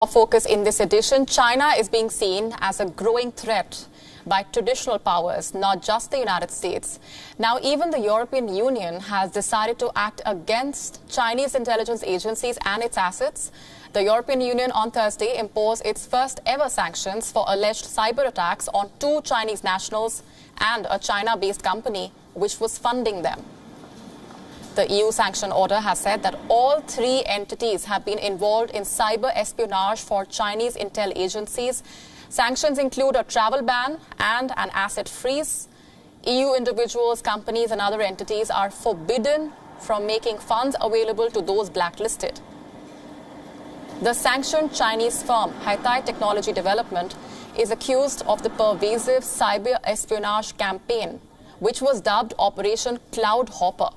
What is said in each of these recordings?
Our focus in this edition, China is being seen as a growing threat by traditional powers, not just the United States. Now, even the European Union has decided to act against Chinese intelligence agencies and its assets. The European Union on Thursday imposed its first ever sanctions for alleged cyber attacks on 2 Chinese nationals and a China-based company which was funding them. The EU sanction order has said that all 3 entities have been involved in cyber espionage for Chinese intel agencies. Sanctions include a travel ban and an asset freeze. EU individuals, companies and other entities are forbidden from making funds available to those blacklisted. The sanctioned Chinese firm Haitai Technology Development is accused of the pervasive cyber espionage campaign, which was dubbed Operation Cloud Hopper.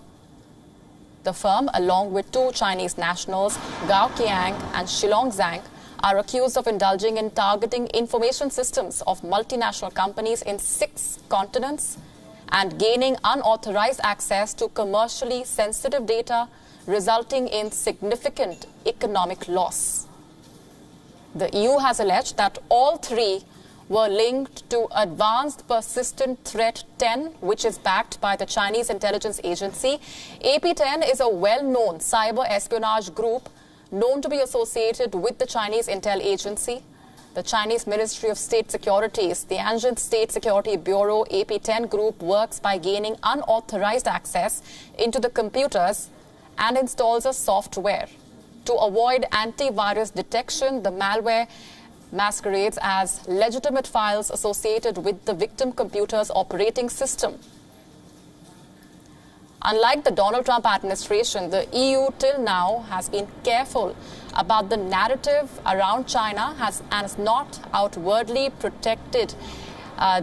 The firm, along with 2 Chinese nationals, Gao Qiang and Shilong Zhang, are accused of indulging in targeting information systems of multinational companies in 6 continents and gaining unauthorized access to commercially sensitive data, resulting in significant economic loss. The EU has alleged that all 3 were linked to Advanced Persistent Threat 10, which is backed by the Chinese intelligence agency. AP-10 is a well-known cyber espionage group known to be associated with the Chinese intel agency. The Chinese Ministry of State Securities, the Anjin State Security Bureau AP-10 group works by gaining unauthorized access into the computers and installs a software. To avoid antivirus detection, the malware masquerades as legitimate files associated with the victim computer's operating system. Unlike the Donald Trump administration, the EU till now has been careful about the narrative around China and has not outwardly protected.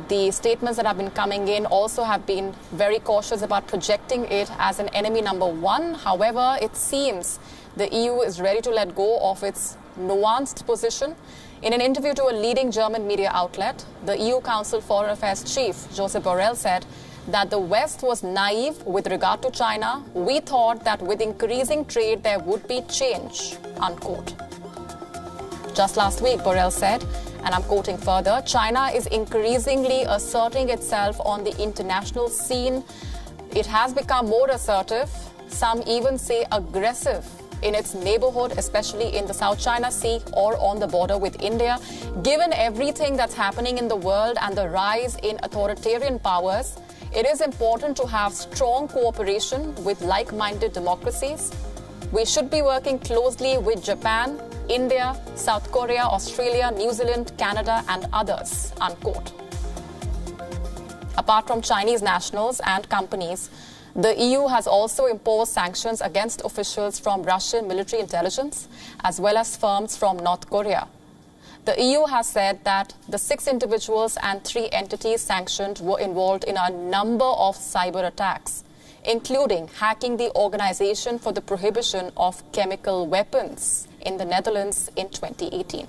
The statements that have been coming in also have been very cautious about projecting it as an enemy number 1. However, it seems the EU is ready to let go of its nuanced position. In an interview to a leading German media outlet, the EU Council Foreign Affairs chief, Josep Borrell, said that the West was naive with regard to China. We thought that with increasing trade, there would be change, unquote. Just last week, Borrell said, and I'm quoting further, China is increasingly asserting itself on the international scene. It has become more assertive, some even say aggressive, in its neighborhood, especially in the South China Sea or on the border with India. Given everything that's happening in the world and the rise in authoritarian powers, it is important to have strong cooperation with like-minded democracies. We should be working closely with Japan, India, South Korea, Australia, New Zealand, Canada, and others, unquote. Apart from Chinese nationals and companies, the EU has also imposed sanctions against officials from Russian military intelligence, as well as firms from North Korea. The EU has said that the 6 individuals and 3 entities sanctioned were involved in a number of cyber attacks, including hacking the Organization for the Prohibition of Chemical Weapons in the Netherlands in 2018.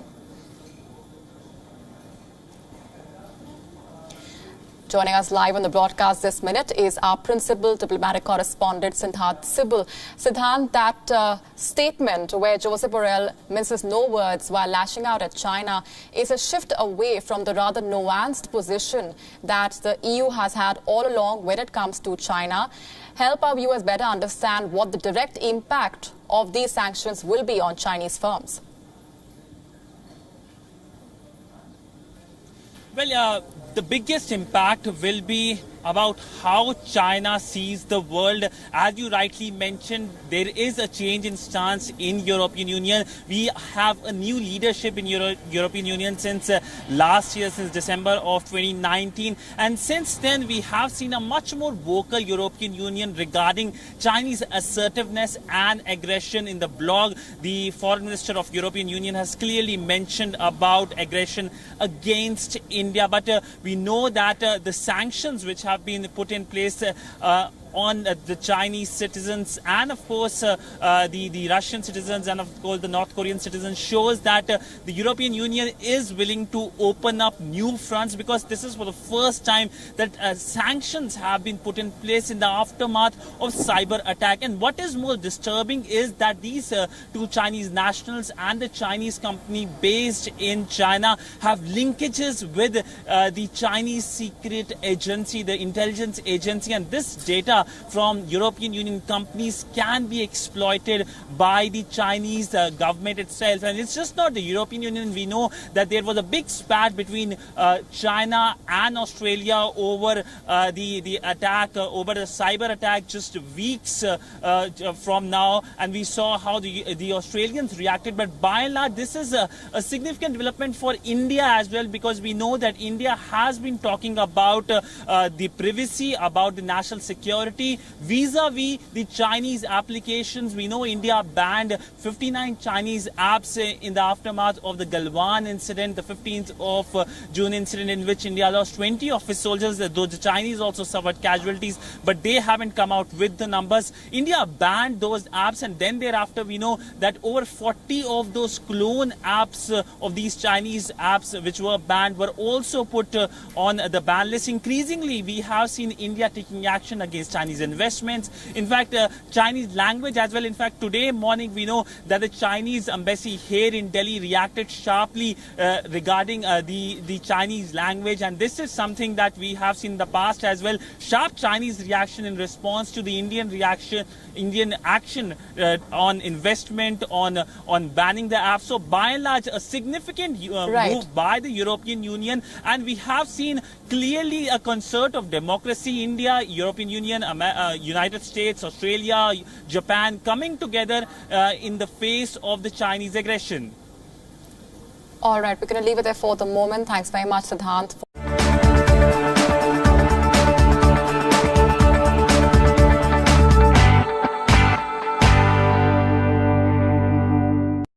Joining us live on the broadcast this minute is our principal diplomatic correspondent, Siddhant Sibal. Siddhant, that statement where Josep Borrell minces no words while lashing out at China is a shift away from the rather nuanced position that the EU has had all along when it comes to China. Help our viewers better understand what the direct impact of these sanctions will be on Chinese firms. Well, the biggest impact will be about how China sees the world. As you rightly mentioned, there is a change in stance in European Union. We have a new leadership in European Union since last year, since December of 2019. And since then, we have seen a much more vocal European Union regarding Chinese assertiveness and aggression. In the blog, the Foreign Minister of European Union has clearly mentioned about aggression against India. But we know that the sanctions which have been put in place on the Chinese citizens and of course the Russian citizens and of course the North Korean citizens shows that the European Union is willing to open up new fronts, because this is for the first time that sanctions have been put in place in the aftermath of cyber attack. And what is more disturbing is that these two Chinese nationals and the Chinese company based in China have linkages with the Chinese secret agency, the intelligence agency, and this data from European Union companies can be exploited by the Chinese government itself. And it's just not the European Union. We know that there was a big spat between China and Australia over the attack, over the cyber attack just weeks from now, and we saw how the Australians reacted. But by and large, this is a significant development for India as well, because we know that India has been talking about the privacy, about the national security vis-a-vis the Chinese applications. We know India banned 59 Chinese apps in the aftermath of the Galwan incident, the 15th of June incident, in which India lost 20 of its soldiers, though the Chinese also suffered casualties, but they haven't come out with the numbers. India banned those apps, and then thereafter we know that over 40 of those clone apps of these Chinese apps which were banned were also put on the ban list. Increasingly, we have seen India taking action against Chinese investments. In fact, Chinese language as well. In fact, today morning we know that the Chinese embassy here in Delhi reacted sharply regarding the Chinese language, and this is something that we have seen in the past as well. Sharp Chinese reaction in response to the Indian action on investment, on banning the app. So by and large, a significant move by the European Union, and we have seen clearly a concert of democracy. India, European Union, United States, Australia, Japan coming together in the face of the Chinese aggression. All right, we're going to leave it there for the moment. Thanks very much, Siddhant.